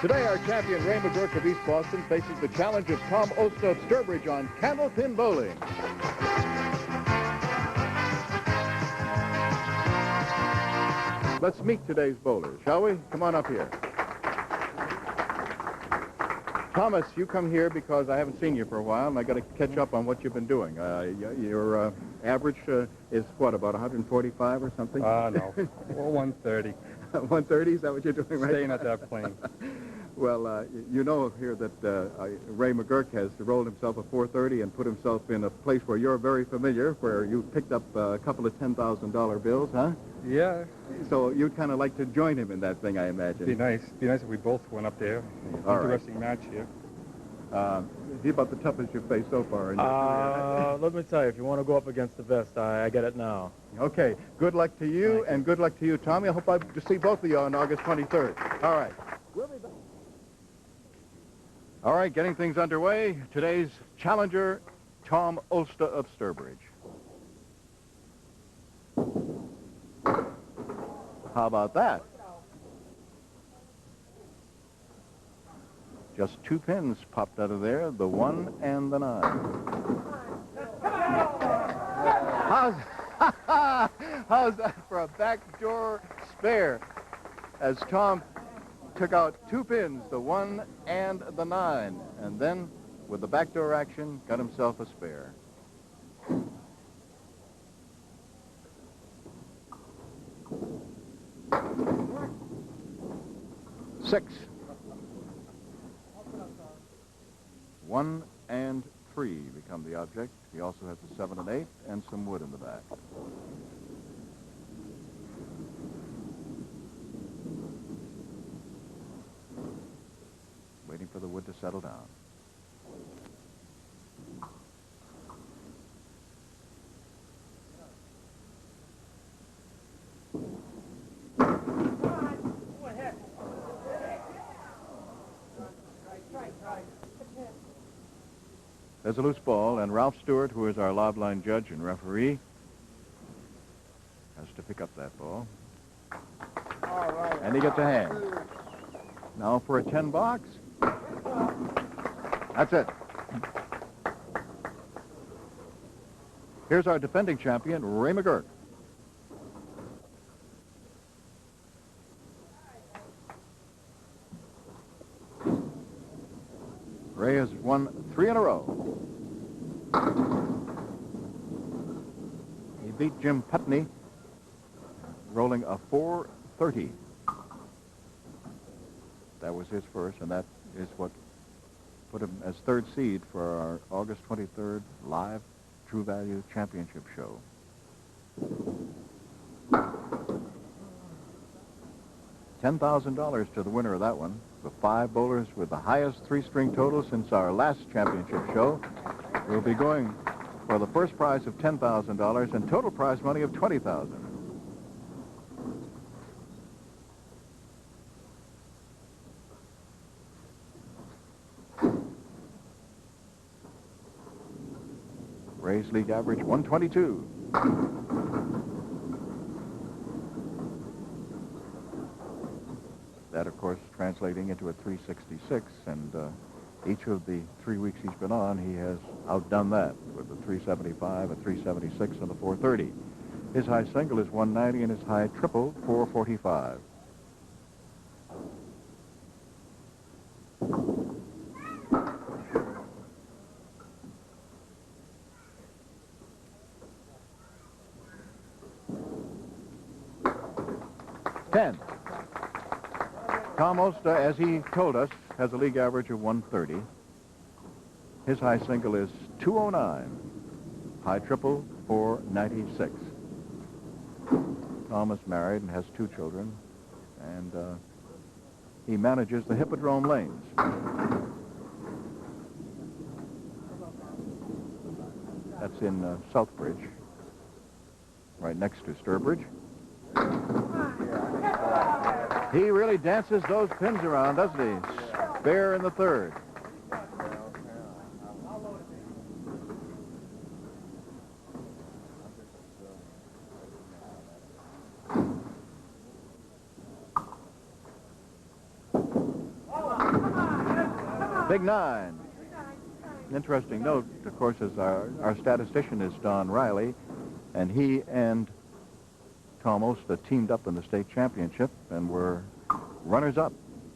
Today, our champion, Ray McGuirk of East Boston, faces the challenge of Tom Olszta of Sturbridge on Candlepin bowling. Let's meet today's bowlers, shall we? Come on up here. Thomas, you come here because I haven't seen you for a while, and I got to catch up on what you've been doing. Your average is what, about 145 or something? No, well, 130. 130, is that what you're doing right Staying at that plane. Well, you know here that Ray McGuirk has rolled himself a 430 and put himself in a place where you're very familiar, where you picked up a couple of $10,000 bills, huh? Yeah. So you'd kind of like to join him in that thing, I imagine. Be nice if we both went up there. Interesting match here. Is he about the toughest you've faced so far? Let me tell you, if you want to go up against the best, I get it now. Okay. Good luck to you, and good luck to you, Tommy. I hope I see both of you on August 23rd. All right. We'll be back. All right, getting things underway. Today's challenger, Tom Olszta of Sturbridge. How about that? Just two pins popped out of there, the 1 and the 9. How's that for a backdoor spare? As Tom took out two pins, the 1 and the 9, and then with the backdoor action, got himself a spare. Six. 1 and 3 become the object. He also has a 7 and 8 and some wood in the back. Waiting for the wood to settle down. There's a loose ball, and Ralph Stewart, who is our lob line judge and referee, has to pick up that ball. All right. And he gets a hand. Now for a 10 box. That's it. Here's our defending champion, Ray McGuirk. Ray has won 3 in a row. He beat Jim Putney, rolling a 430. That was his first, and that is what put him as 3rd seed for our August 23rd live True Value Championship show. $10,000 to the winner of that one. The 5 bowlers with the highest 3-string total since our last championship show will be going for the first prize of $10,000 and total prize money of $20,000. Ray's league average 122. That, of course, translating into a 366, and each of the 3 weeks he's been on, he has outdone that with a 375, a 376, and a 430. His high single is 190, and his high triple, 445. Tom Olszta, as he told us, has a league average of 130. His high single is 209. High triple, 496. Tom is married and has 2 children, and he manages the Hippodrome Lanes. That's in Southbridge, right next to Sturbridge. He really dances those pins around, doesn't he? Spare in the 3rd. Big 9. Interesting note, of course, is our statistician is Don Riley, and he and Tom Olszta teamed up in the state championship and were runners-up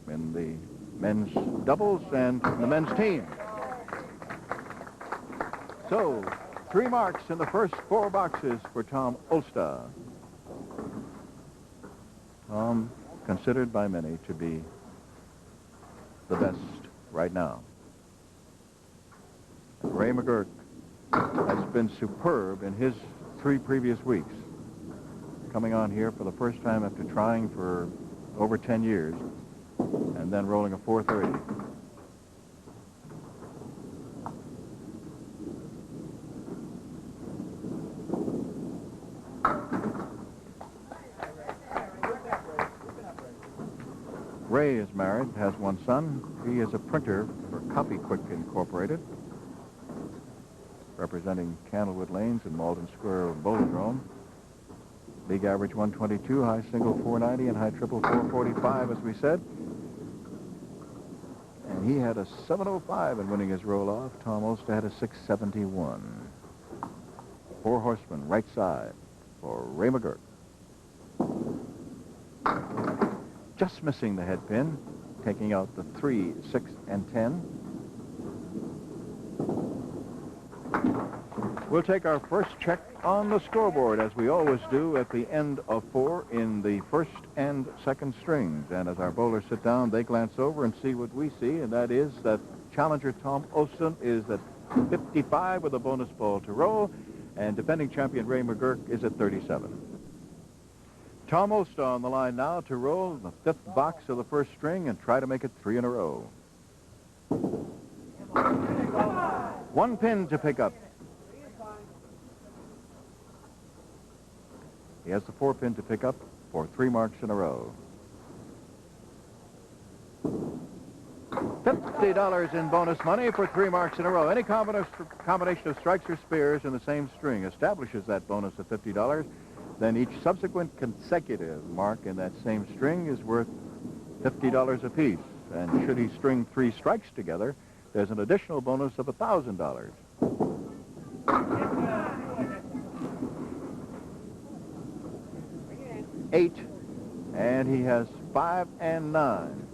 in the men's doubles and the men's team. So, 3 marks in the first 4 boxes for Tom Olszta. Tom, considered by many to be the best right now. Ray McGuirk has been superb in his 3 previous weeks, coming on here for the first time after trying for over 10 years and then rolling a 430. Ray is married, has 1 son. He is a printer for CopyQuick Incorporated, representing Candlewood Lanes and Malden Square Bowlodrome. League average 122, high single 490, and high triple 445, as we said. And he had a 705 in winning his roll-off. Tom Olszta had a 671. 4 horsemen, right side for Ray McGuirk. Just missing the head pin, taking out the 3, 6, and 10. We'll take our first check on the scoreboard, as we always do at the end of 4 in the first and second strings. And as our bowlers sit down, they glance over and see what we see, and that is that challenger Tom Olszta is at 55 with a bonus ball to roll, and defending champion Ray McGuirk is at 37. Tom Olszta on the line now to roll the 5th box of the first string and try to make it 3 in a row. 1 pin to pick up. He has the 4 pin to pick up for 3 marks in a row. $50 in bonus money for 3 marks in a row. Any combination of strikes or spares in the same string establishes that bonus of $50. Then each subsequent consecutive mark in that same string is worth $50 apiece. And should he string 3 strikes together, there's an additional bonus of $1,000. $8, and he has 5 and 9.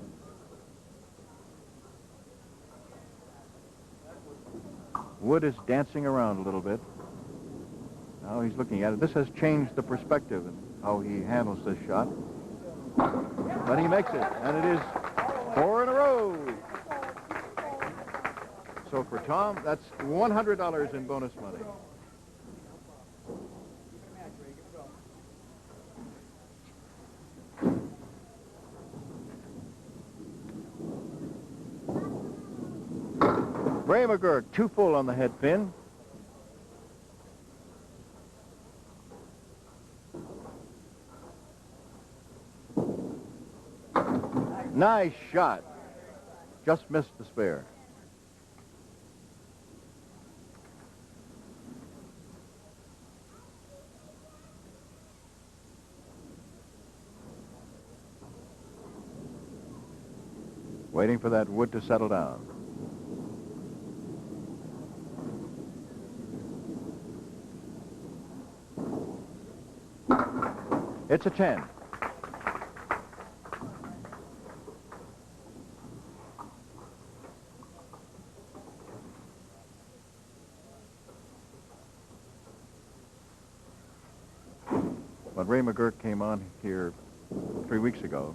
Wood is dancing around a little bit. Now he's looking at it. This has changed the perspective and how he handles this shot. But he makes it, and it is 4 in a row. So for Tom, that's $100 in bonus money. Ray McGuirk, 2 full on the head pin. Nice shot. Just missed the spare. Waiting for that wood to settle down. It's a 10. When Ray McGuirk came on here 3 weeks ago,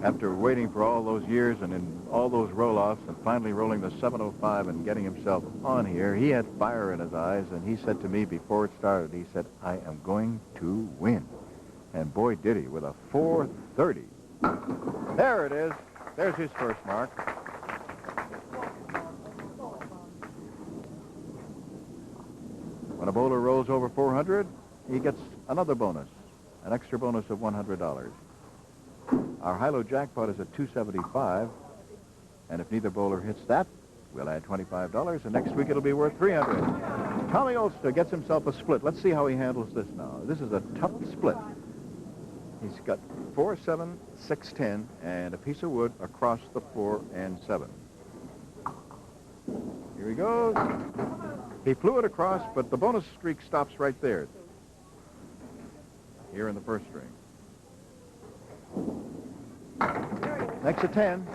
after waiting for all those years and in all those roll-offs and finally rolling the 705 and getting himself on here, he had fire in his eyes, and he said to me before it started, he said, "I am going to win." And boy, did he, with a 430. There it is. There's his first mark. When a bowler rolls over 400, he gets another bonus, an extra bonus of $100. Our high-low jackpot is at $275, and if neither bowler hits that, we'll add $25, and next week it'll be worth $300. Tommy Olszta gets himself a split. Let's see how he handles this now. This is a tough split. He's got 4, 7, 6, 10, and a piece of wood across the 4 and 7. Here he goes. He flew it across, but the bonus streak stops right there. Here in the first string. Next to 10.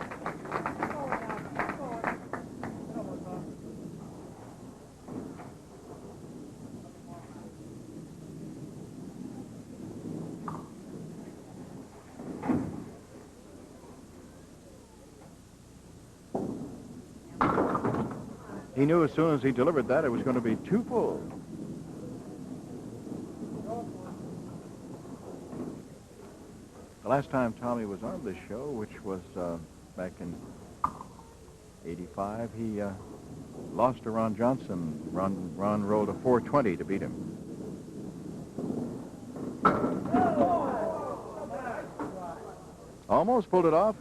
He knew as soon as he delivered that it was going to be too full. The last time Tommy was on this show, which was back in '85, he lost to Ron Johnson. Ron rolled a 420 to beat him. Almost pulled it off.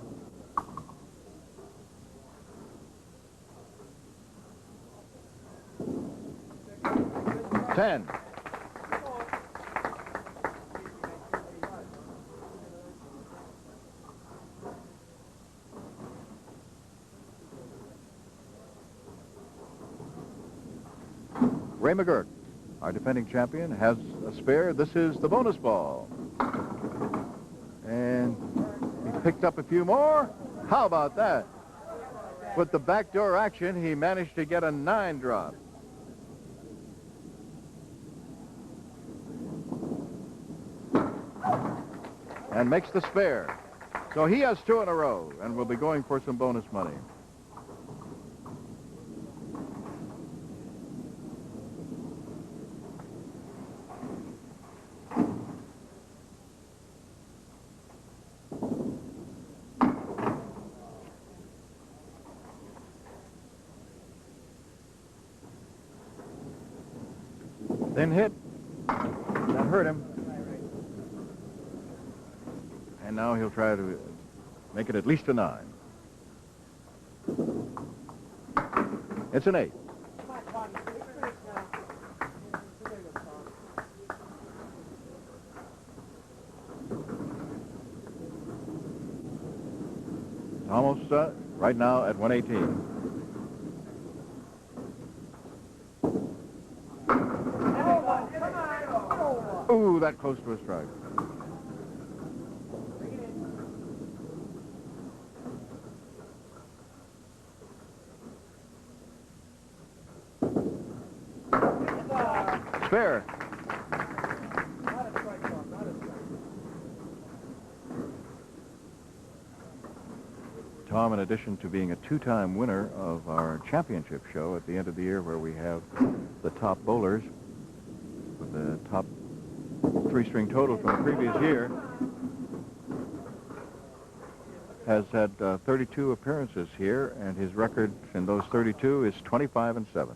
Ten. Ray McGuirk, our defending champion, has a spare. This is the bonus ball. And he picked up a few more. How about that? With the backdoor action, he managed to get a 9 drop. And makes the spare. So he has 2 in a row and will be going for some bonus money. Thin hit. That hurt him. And now he'll try to make it at least a 9. It's an 8. Tom Olszta right now at 118. Ooh, that close to a strike. Fair. Tom, in addition to being a 2-time winner of our championship show at the end of the year where we have the top bowlers with the top 3-string total from the previous year, has had 32 appearances here, and his record in those 32 is 25-7.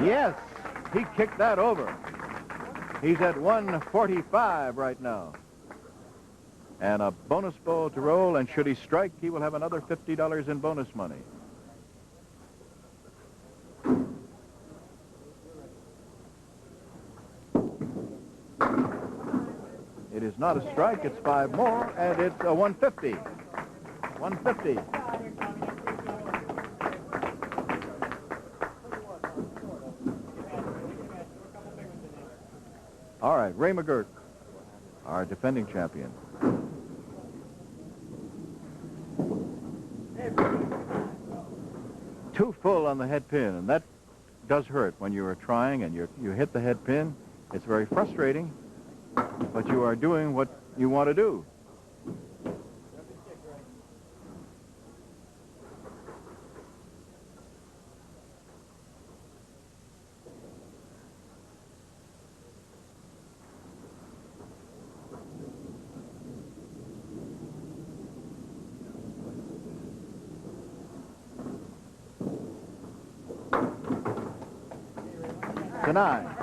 Yes, he kicked that over. He's at 145 right now. And a bonus ball to roll, and should he strike, he will have another $50 in bonus money. It is not a strike, it's 5 more, and it's a 150. 150. All right, Ray McGuirk, our defending champion. Too full on the head pin, and that does hurt when you are trying and you hit the head pin. It's very frustrating, but you are doing what you want to do. To 9.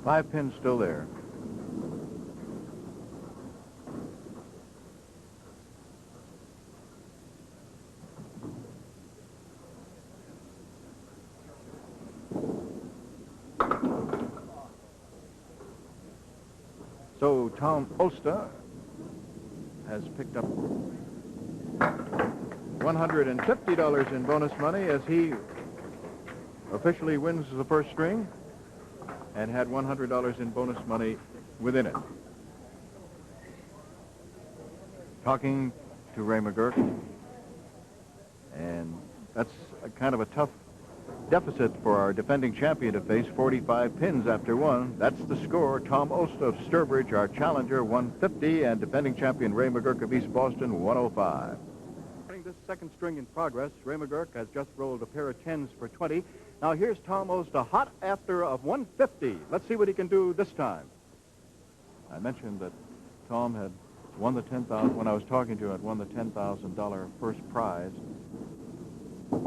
5 pins still there. So Tom Olszta has picked up $150 in bonus money as he officially wins the first string and had $100 in bonus money within it. Talking to Ray McGuirk, and that's a kind of a tough deficit for our defending champion to face. 45 pins after one. That's the score. Tom Olszta of Sturbridge, our challenger, 150, and defending champion Ray McGuirk of East Boston, 105. Putting this second string in progress, Ray McGuirk has just rolled a pair of 10s for 20. Now here's Tom Olszta, hot after of 150. Let's see what he can do this time. I mentioned that Tom had won the $10,000, when I was talking to him, had won the $10,000 first prize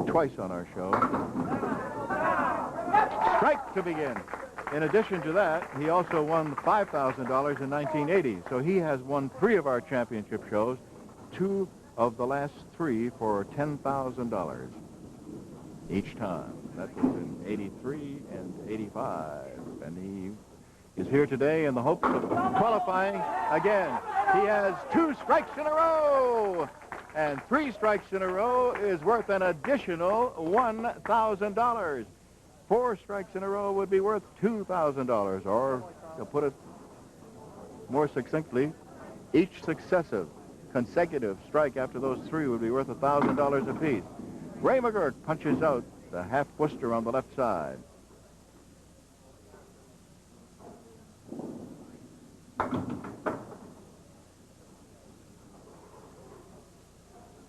twice on our show. Strike to begin. In addition to that, he also won $5,000 in 1980. So he has won 3 of our championship shows, 2 of the last 3 for $10,000 each time. That was in 83 and 85. And he is here today in the hopes of qualifying again. He has 2 strikes in a row. And 3 strikes in a row is worth an additional $1,000. 4 strikes in a row would be worth $2,000. Or, to put it more succinctly, each consecutive strike after those 3 would be worth $1,000 apiece. Ray McGuirk punches out the half Worcester on the left side.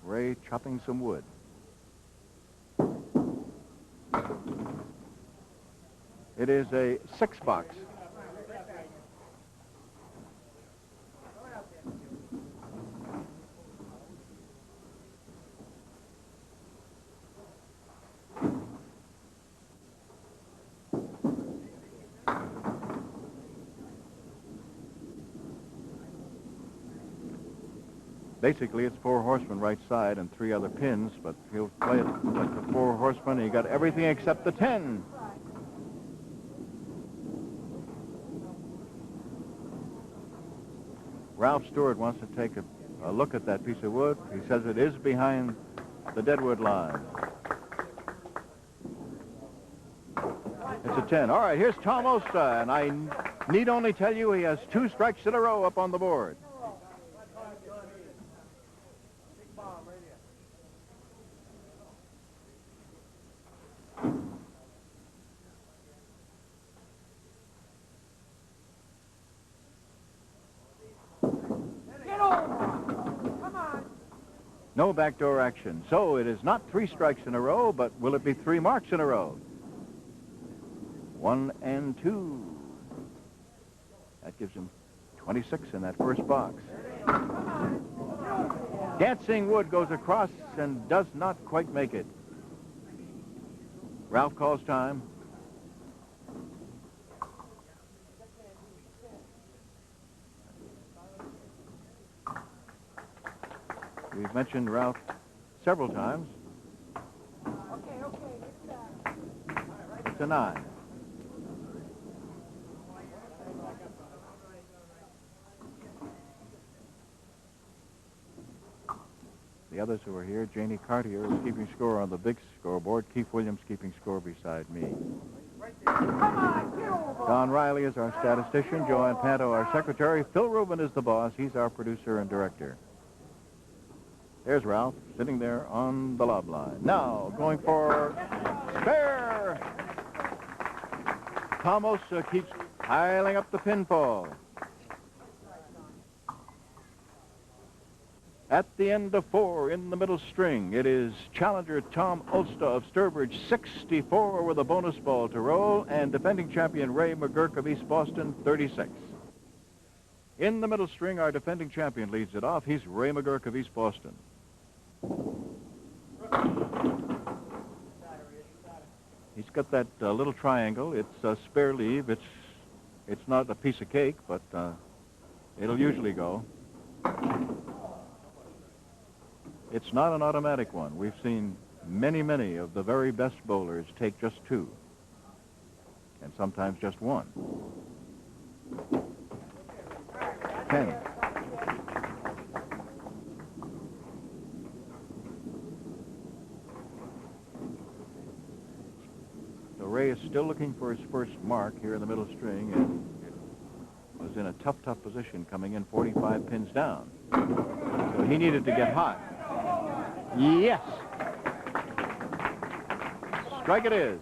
Ray chopping some wood. It is a 6-box. Basically, it's 4 horsemen right side and 3 other pins, but he'll play it like the 4 horsemen. He got everything except the 10. Ralph Stewart wants to take a look at that piece of wood. He says it is behind the deadwood line. It's a 10. All right, here's Tom Olszta, and I need only tell you he has 2 strikes in a row up on the board. No backdoor action. So it is not 3 strikes in a row, but will it be 3 marks in a row? 1 and 2. That gives him 26 in that first box. Dancing wood goes across and does not quite make it. Ralph calls time. We've mentioned Ralph several times. It's a 9. The others who are here, Janie Cartier is keeping score on the big scoreboard. Keith Williams keeping score beside me. Don Riley is our statistician. Joanne Panto, our secretary. Phil Rubin is the boss. He's our producer and director. There's Ralph sitting there on the lob line. Now, going for spare. Tom Olszta keeps piling up the pinfall. At the end of 4 in the middle string, it is challenger Tom Olszta of Sturbridge, 64 with a bonus ball to roll, and defending champion Ray McGuirk of East Boston, 36. In the middle string, our defending champion leads it off. He's Ray McGuirk of East Boston. He's got that little triangle. It's a spare leave. It's It's not a piece of cake, but it'll usually go. It's not an automatic one. We've seen many, many of the very best bowlers take just 2, and sometimes just 1. 10. So Ray is still looking for his first mark here in the middle string, and was in a tough position coming in 45 pins down. So he needed to get hot. Yes! Strike it is.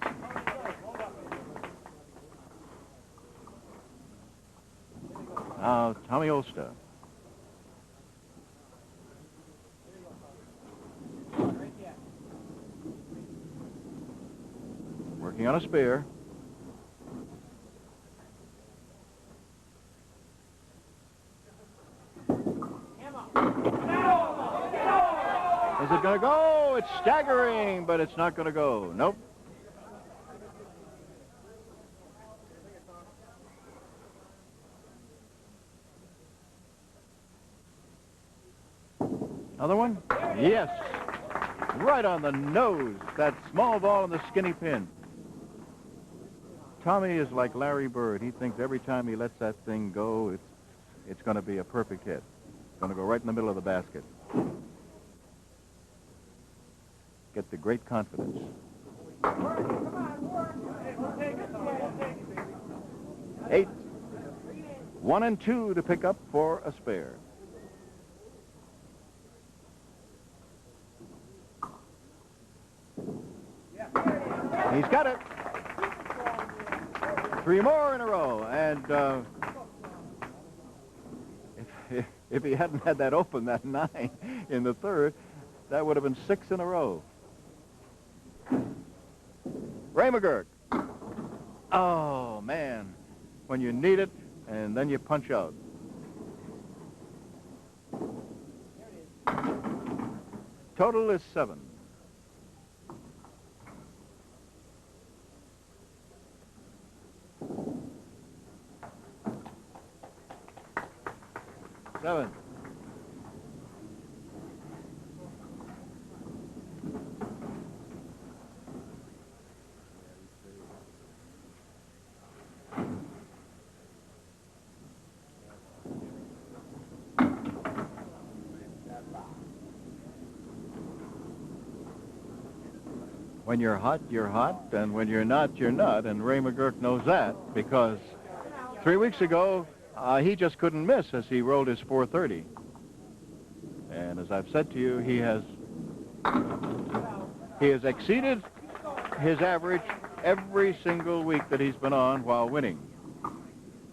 Now, Tommy Olszta. Working on a spare. Is it going to go? It's staggering, but it's not going to go. Nope. Another one? Yes. Right on the nose. That small ball and the skinny pin. Tommy is like Larry Bird. He thinks every time he lets that thing go, it's going to be a perfect hit. It's going to go right in the middle of the basket. Get the great confidence. 8. 1 and 2 to pick up for a spare. He's got it. 3 more in a row, and if he hadn't had that open, that 9 in the third, that would have been 6 in a row. Ray McGuirk. Oh, man. When you need it, and then you punch out. Total is 7. When you're hot, and when you're not, you're not, and Ray McGuirk knows that, because 3 weeks ago, he just couldn't miss as he rolled his 430. And as I've said to you, he has exceeded his average every single week that he's been on while winning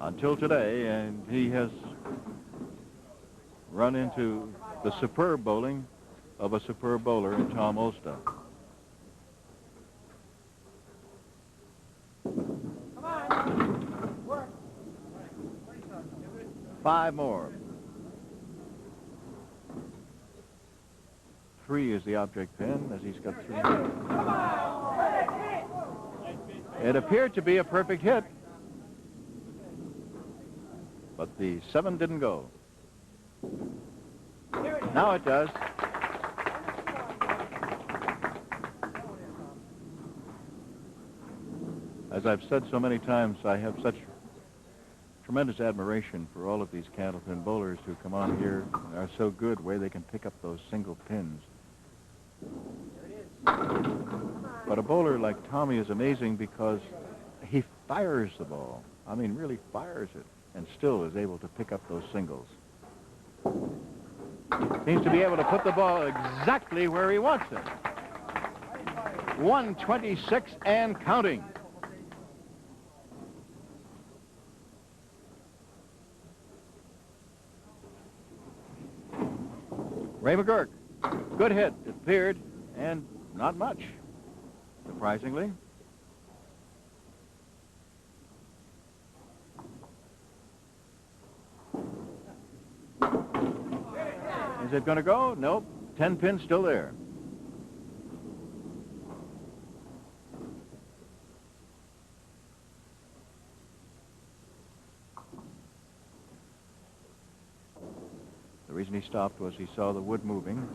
until today, and he has run into the superb bowling of a superb bowler in Tom Olszta. 5 more. 3 is the object pin, as he's got 3. It appeared to be a perfect hit, but the 7 didn't go. Now it does. As I've said so many times, I have such tremendous admiration for all of these Candlepin bowlers who come on here and are so good the way they can pick up those single pins. But a bowler like Tommy is amazing because he fires the ball. I mean, really fires it, and still is able to pick up those singles. Seems to be able to put the ball exactly where he wants it. 126 and counting. Ray McGuirk, good hit, it appeared, and not much, surprisingly. Is it going to go? Nope. 10 pins still there. The reason he stopped was he saw the wood moving.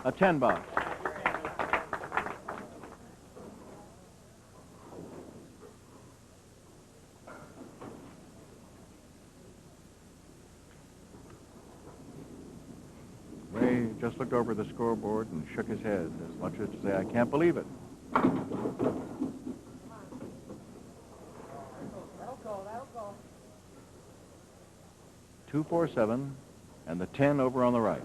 A 10 box. Ray just looked over the scoreboard and shook his head as much as to say, I can't believe it. That'll go. 247 and the 10 over on the right.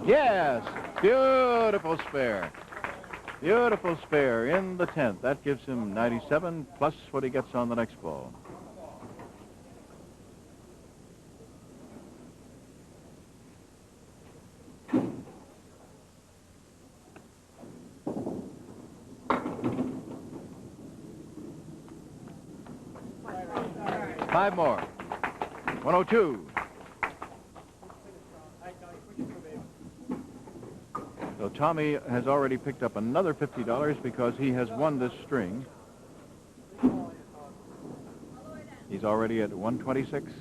Yes, beautiful spare. Beautiful spare in the 10th. That gives him 97 plus what he gets on the next ball. Five more. 102. So Tommy has already picked up another $50 because he has won this string. He's already at 126.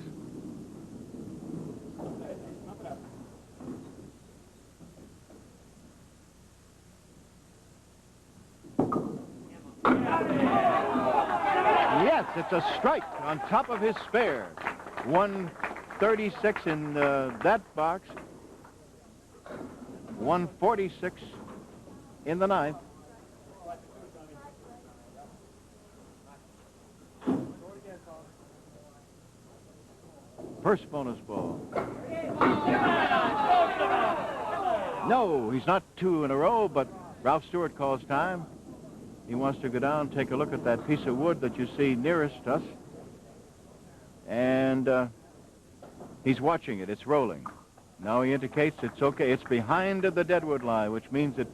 Yes, it's a strike on top of his spare. 136 in that box. 146 in the 9th. First bonus ball. No, he's not 2 in a row, but Ralph Stewart calls time. He wants to go down, take a look at that piece of wood that you see nearest us. And he's watching it. It's rolling. Now he indicates it's okay. It's behind the deadwood line, which means it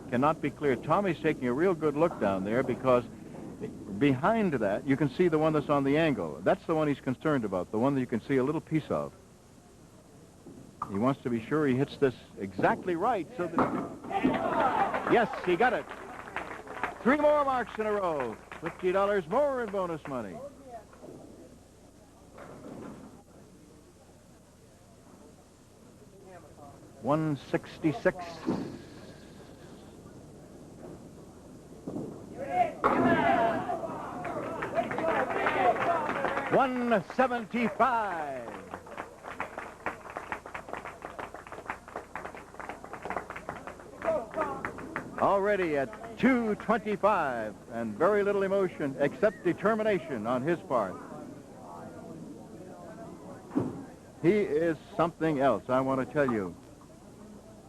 cannot be clear. Tommy's taking a real good look down there because behind that, you can see the one that's on the angle. That's the one he's concerned about, the one that you can see a little piece of. He wants to be sure he hits this exactly right so that... Yes, he got it. 3 more marks in a row. $50 more in bonus money. $166. $175. Already at $225, and very little emotion except determination on his part. He is something else, I want to tell you.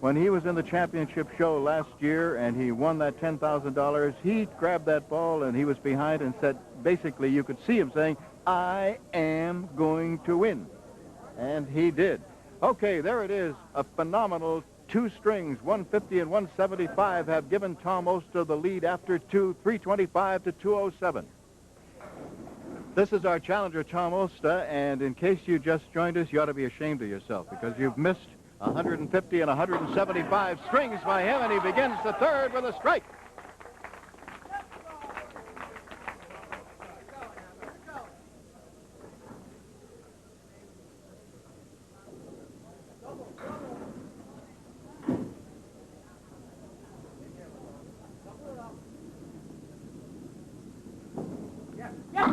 When he was in the championship show last year and he won that $10,000, he grabbed that ball and he was behind and said, basically you could see him saying, I am going to win. And he did. Okay, there it is, a phenomenal 2 strings, 150 and 175 have given Tom Olszta the lead after 2, 325 to 207. This is our challenger, Tom Olszta, and in case you just joined us, you ought to be ashamed of yourself because you've missed 150 and 175 strings by him, and he begins the 3rd with a strike.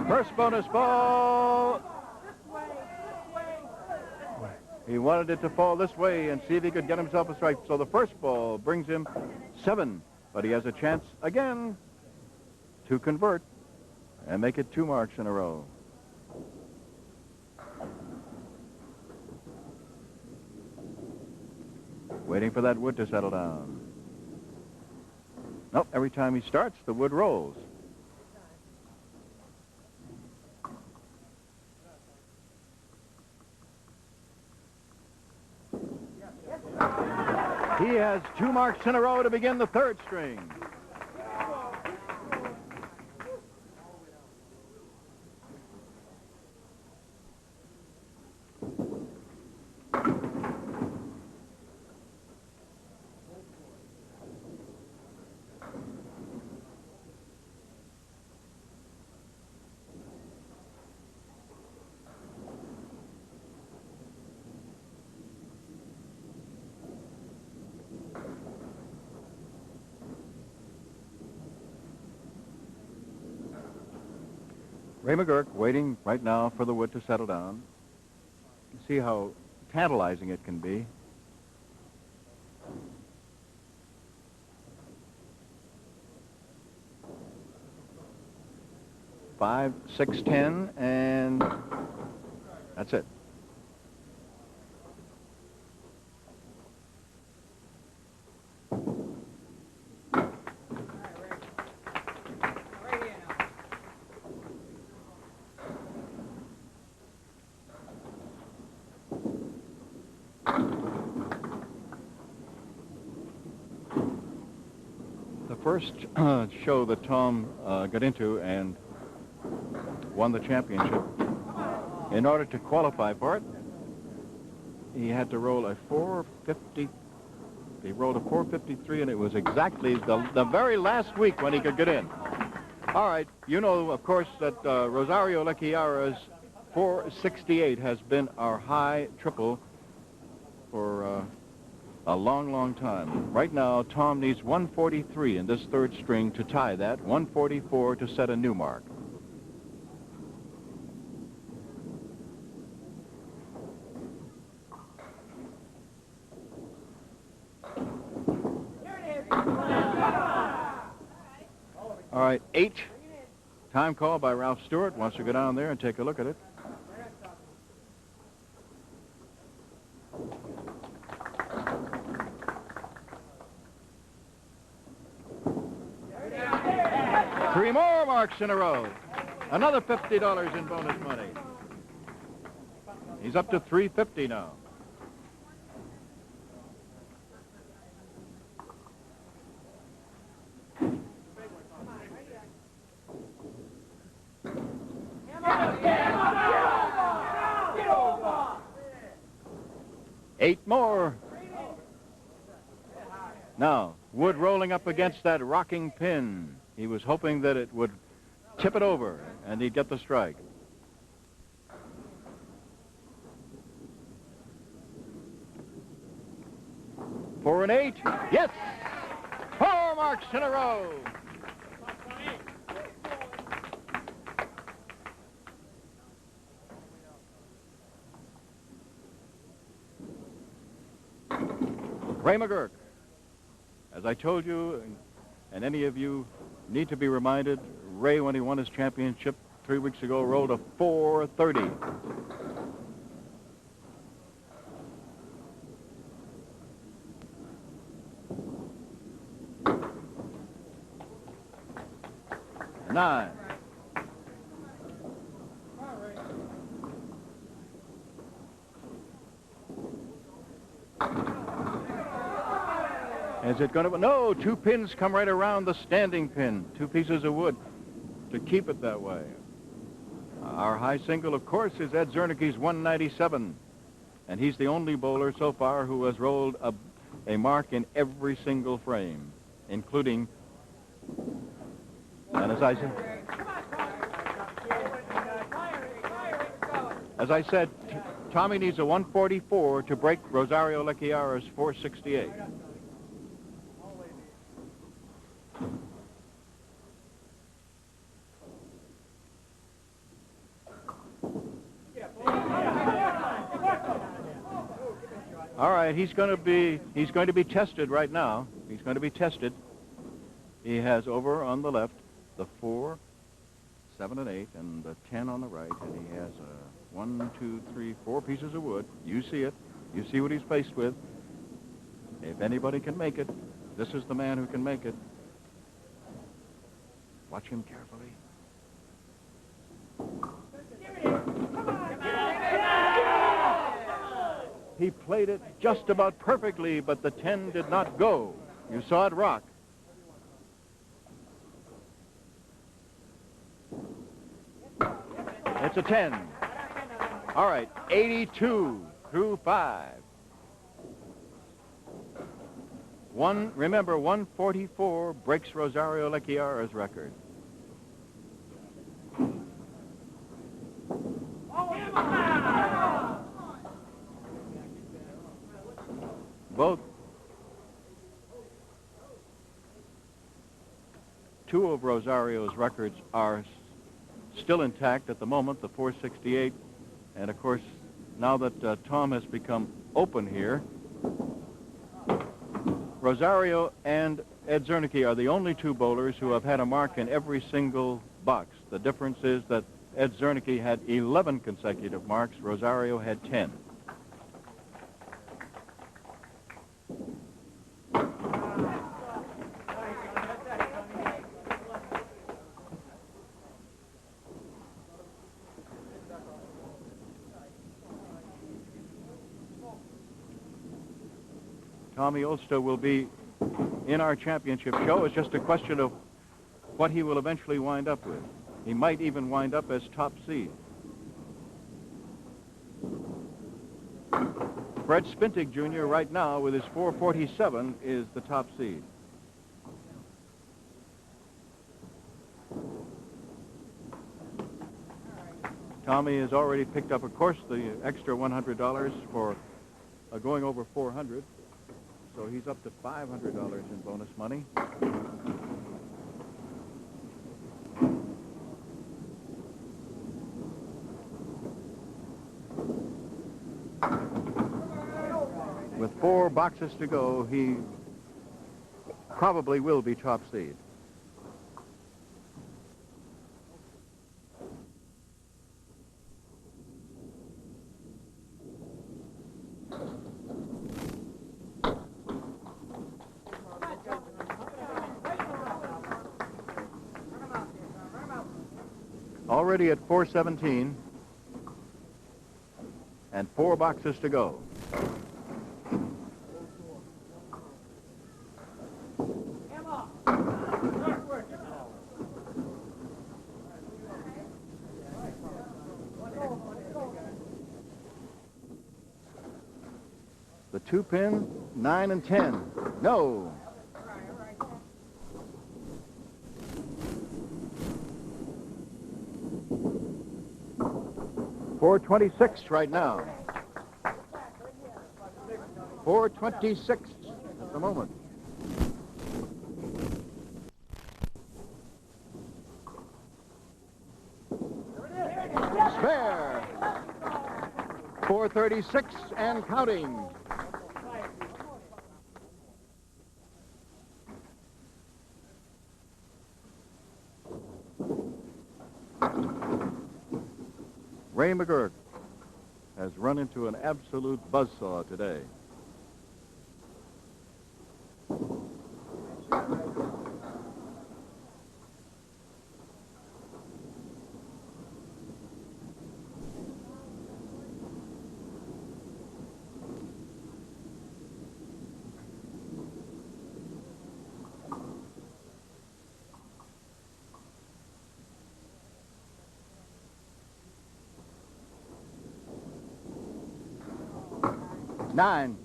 First bonus ball. He wanted it to fall this way and see if he could get himself a strike. So the first ball brings him 7, but he has a chance again to convert and make it 2 marks in a row. Waiting for that wood to settle down. Nope, every time he starts, the wood rolls. He has 2 marks in a row to begin the 3rd string. Ray McGuirk waiting right now for the wood to settle down. See how tantalizing it can be. Five, 6, 10, and that's it. The first show that Tom got into and won the championship, in order to qualify for it, he had to roll a 450. He rolled a 453, and it was exactly the very last week when he could get in. All right, you know, of course, that Rosario Lecchiara's 468 has been our high triple for a long, long time. Right now, Tom needs 143 in this 3rd string to tie that, 144 to set a new mark. All right, 8. Time call by Ralph Stewart. Wants to go down there and take a look at it. Three more marks in a row. Another $50 in bonus money. He's up to 350 now. Eight more. Now, wood rolling up against that rocking pin. He was hoping that it would tip it over and he'd get the strike. For an 8. Yes! 4 marks in a row. Ray McGuirk, as I told you, and any of you need to be reminded, Ray, when he won his championship 3 weeks ago, rolled a 430. Nine. Is it going to... No, 2 pins come right around the standing pin. 2 pieces of wood to keep it that way. Our high single, of course, is Ed Zernicke's 197. And he's the only bowler so far who has rolled a mark in every single frame, including... And as I said, Tommy needs a 144 to break Rosario Lecchiara's 468. All right, he's going to be tested right now. He's going to be tested. He has over on the left the 4, 7, and 8, and the 10 on the right, and he has 1, 2, 3, 4 pieces of wood. You see it. You see what he's faced with. If anybody can make it, this is the man who can make it. Watch him carefully. He played it just about perfectly, but the 10 did not go. You saw it rock. It's a 10. All right, 82 through 5. Remember, 144 breaks Rosario Lecchiara's record. Both. Two of Rosario's records are still intact at the moment, the 468. And, of course, now that Tom has become open here, Rosario and Ed Zernike are the only two bowlers who have had a mark in every single box. The difference is that Ed Zernike had 11 consecutive marks. Rosario had 10. Tommy Olszta will be in our championship show. It's just a question of what he will eventually wind up with. He might even wind up as top seed. Fred Spintig Jr. right now with his 447 is the top seed. Tommy has already picked up, of course, the extra $100 for going over 400. So he's up to $500 in bonus money. With 4 boxes to go, he probably will be top seed. Already at 417 and 4 boxes to go. The 2-pin, 9 and 10. No. $426 right now. 426 at the moment. Spare. 436 and counting. Ray McGuirk has run into an absolute buzzsaw today. Nine.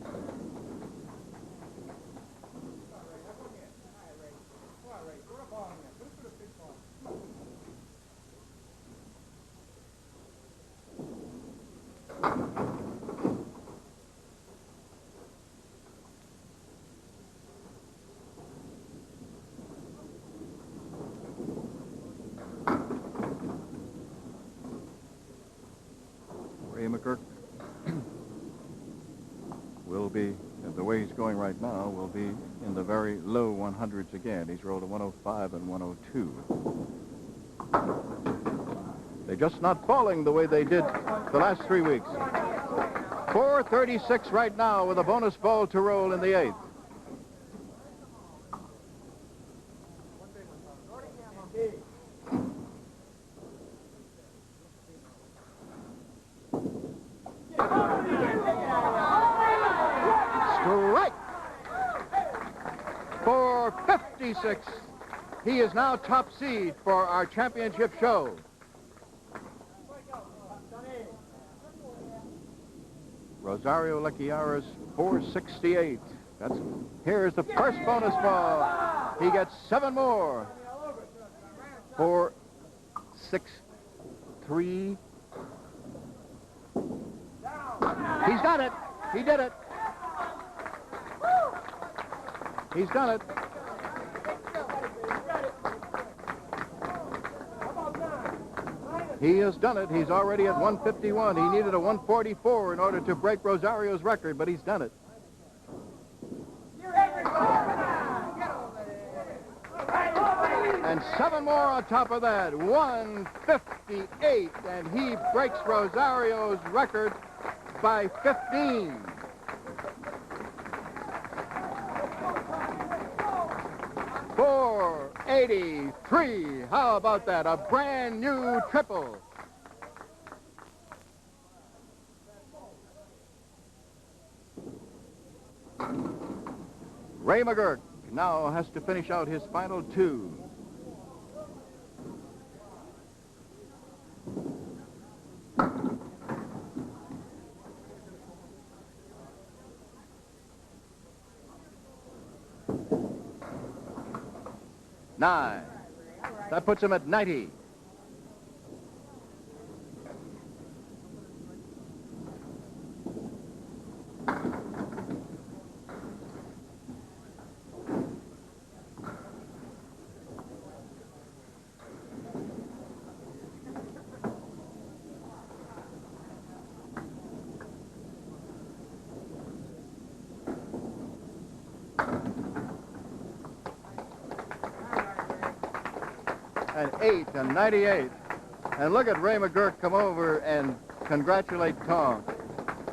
Ray McGuirk will be, the way he's going right now, will be in the very low 100s again. He's rolled a 105 and 102. They're just not falling the way they did the last 3 weeks. 436 right now with a bonus ball to roll in the 8th. 376. He is now top seed for our championship show. Rosario Lecchiara's 468. Here's the first bonus ball. He gets 7 more. 4, 6, 3. He's got it. He did it. He's done it. He has done it. He's already at 151. He needed a 144 in order to break Rosario's record, but he's done it. And 7 more on top of that. 158. And he breaks Rosario's record by 15. $483. How about that? A brand new triple. Ray McGuirk now has to finish out his final 2. Nine. That puts him at 90. And 8 and 98. And look at Ray McGuirk come over and congratulate Tom.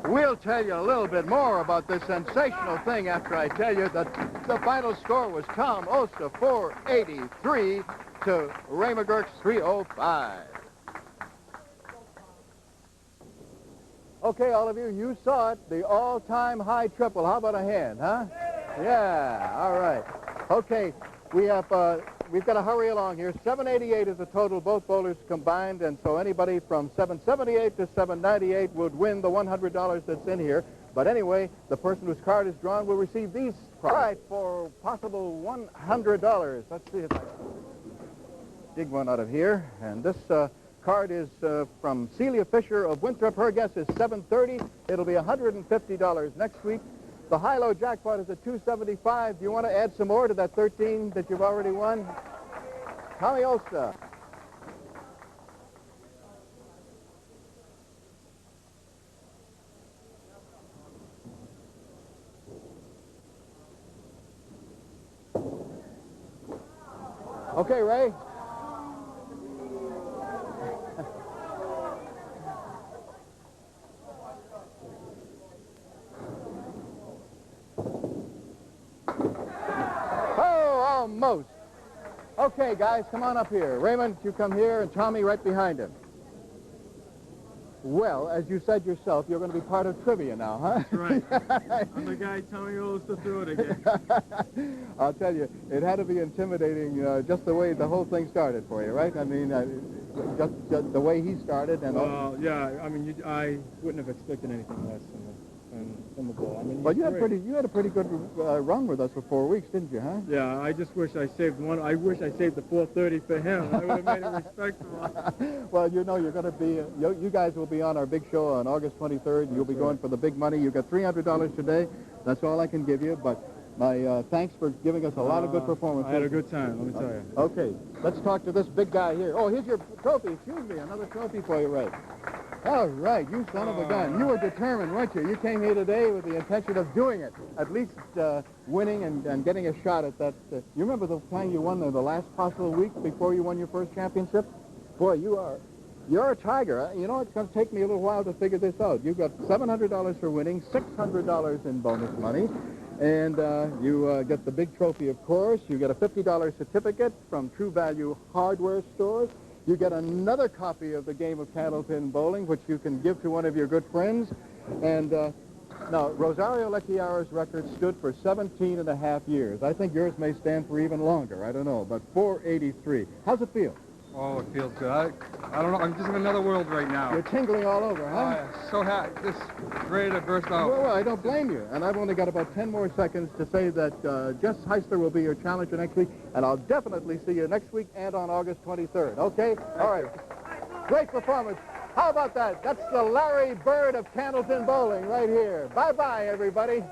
We'll tell you a little bit more about this sensational thing after I tell you that the final score was Tom Olszta 483 to Ray McGuirk's 305. Okay, all of you, you saw it, the all-time high triple. How about a hand, huh? Yeah, all right. Okay, we've got to hurry along here. 788 is the total, both bowlers combined, and so anybody from 778 to 798 would win the $100 that's in here. But anyway, the person whose card is drawn will receive these prizes. All right, for possible $100. Let's see if I can dig one out of here. And this card is from Celia Fisher of Winthrop. Her guess is 730. It'll be $150 next week. The high-low jackpot is at 275. Do you want to add some more to that 13 that you've already won? Tommy Olszta. Okay, Ray. Almost. Okay, guys, come on up here. Raymond, you come here, and Tommy right behind him. Well, as you said yourself, you're going to be part of trivia now, huh? That's right. I'm the guy Tommy Olszta threw it again. I'll tell you, it had to be intimidating just the way the whole thing started for you, right? I mean, just the way he started. And well, yeah, I mean, I wouldn't have expected anything less than the ball. I mean, well, you had a pretty good run with us for 4 weeks, didn't you, huh? Yeah, I just wish I saved one. I wish I saved the 430 for him. I would have made it respectable. Well, you know, you're going to be, you guys will be on our big show on August 23rd. You'll be going for the big money. You got $300 today. That's all I can give you, but my thanks for giving us a lot of good performances. I had a good time, let me tell you. Okay, let's talk to this big guy here. Oh, here's your trophy. Excuse me, another trophy for you, Ray. All right, you son of a gun. You were determined, weren't you? You came here today with the intention of doing it, at least winning and getting a shot at that. You remember the time you won the last possible week before you won your first championship? Boy, you're a tiger. You know, it's going to take me a little while to figure this out. You've got $700 for winning, $600 in bonus money, and you get the big trophy, of course. You get a $50 certificate from True Value Hardware Stores. You get another copy of the game of Candlepin Bowling, which you can give to one of your good friends. And Now, Rosario Lecchiara's record stood for 17 and a half years. I think yours may stand for even longer. I don't know, but 483. How's it feel? Oh, it feels good. I don't know. I'm just in another world right now. You're tingling all over, huh? So happy. Just ready to burst out. Well, I don't blame you. And I've only got about 10 more seconds to say that Jess Heisler will be your challenger next week, and I'll definitely see you next week and on August 23rd. Okay? All right. Great performance. How about that? That's the Larry Bird of Candlepin Bowling right here. Bye-bye, everybody.